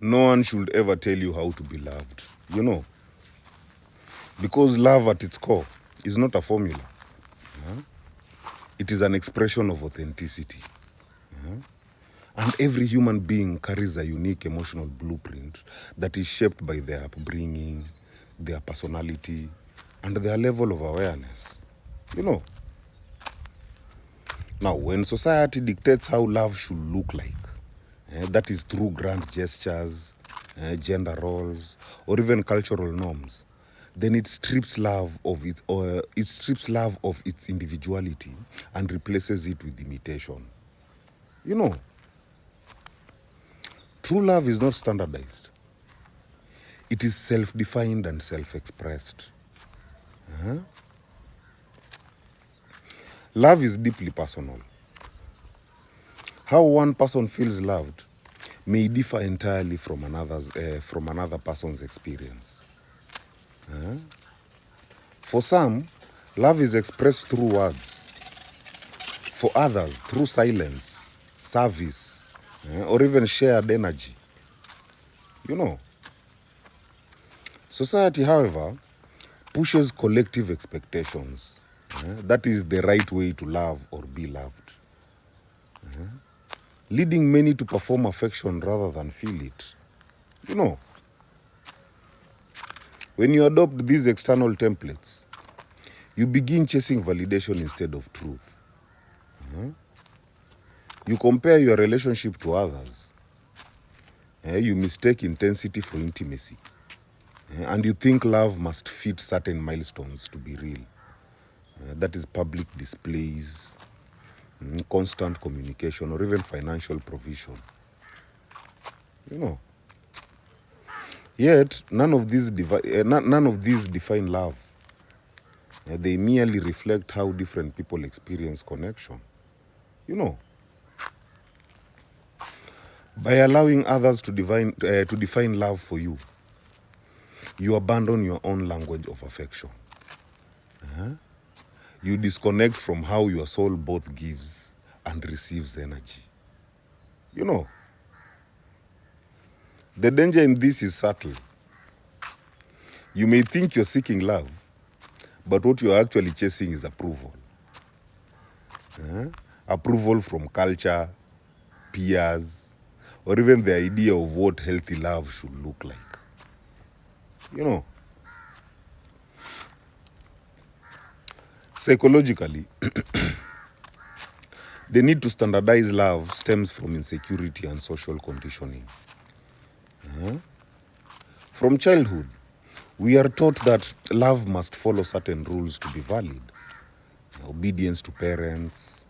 No one should ever tell you how to be loved, because love at its core is not a formula. It is an expression of authenticity. And every human being carries a unique emotional blueprint that is shaped by their upbringing, their personality, and their level of awareness. Now, when society dictates how love should look like, that is through grand gestures, gender roles, or even cultural norms, then it strips love of its individuality and replaces it with imitation. True love is not standardized. It is self-defined and self-expressed. Love is deeply personal. How one person feels loved may differ entirely from another person's experience. For some, love is expressed through words. For others, through silence, service, or even shared energy. Society, however, pushes collective expectations. That is the right way to love or be loved. Leading many to perform affection rather than feel it. When you adopt these external templates, you begin chasing validation instead of truth. You compare your relationship to others. You mistake intensity for intimacy. And you think love must fit certain milestones to be real. That is public displays, constant communication, or even financial provision. Yet, none of these define love. They merely reflect how different people experience connection. By allowing others to define love for you, you abandon your own language of affection. You disconnect from how your soul both gives and receives energy. The danger in this is subtle. You may think you're seeking love, but what you're actually chasing is approval. Approval from culture, peers, or even the idea of what healthy love should look like. Psychologically, the need to standardize love stems from insecurity and social conditioning. From childhood, we are taught that love must follow certain rules to be valid. Obedience to parents,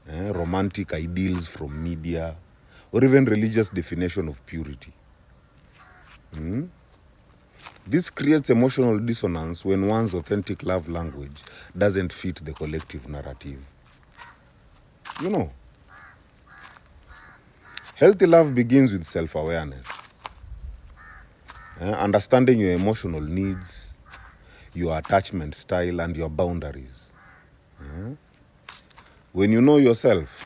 romantic ideals from media, or even religious definition of purity. This creates emotional dissonance when one's authentic love language doesn't fit the collective narrative. Healthy love begins with self-awareness. Understanding your emotional needs, your attachment style, and your boundaries. When you know yourself,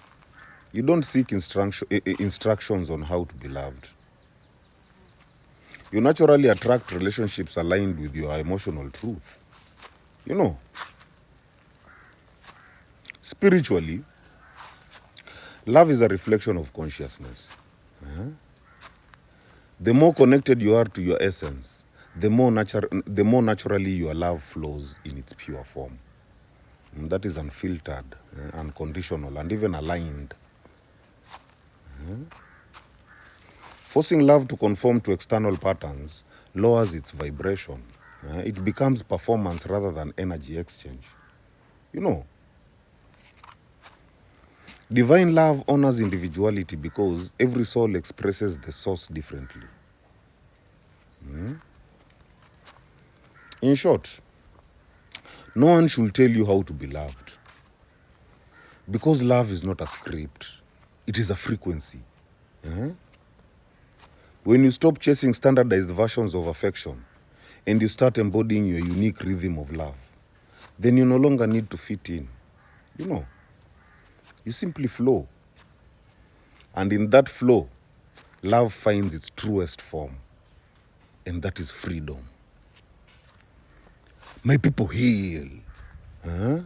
you don't seek instructions on how to be loved. You naturally attract relationships aligned with your emotional truth. Spiritually, love is a reflection of consciousness. The more connected you are to your essence, the more naturally your love flows in its pure form. And that is unfiltered, unconditional, and even aligned. Forcing love to conform to external patterns lowers its vibration. It becomes performance rather than energy exchange. Divine love honors individuality because every soul expresses the source differently. In short, no one should tell you how to be loved. Because love is not a script, it is a frequency. When you stop chasing standardized versions of affection and you start embodying your unique rhythm of love, then you no longer need to fit in. You simply flow. And in that flow, love finds its truest form, and that is freedom. My people, heal. Huh?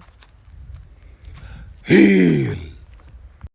Heal.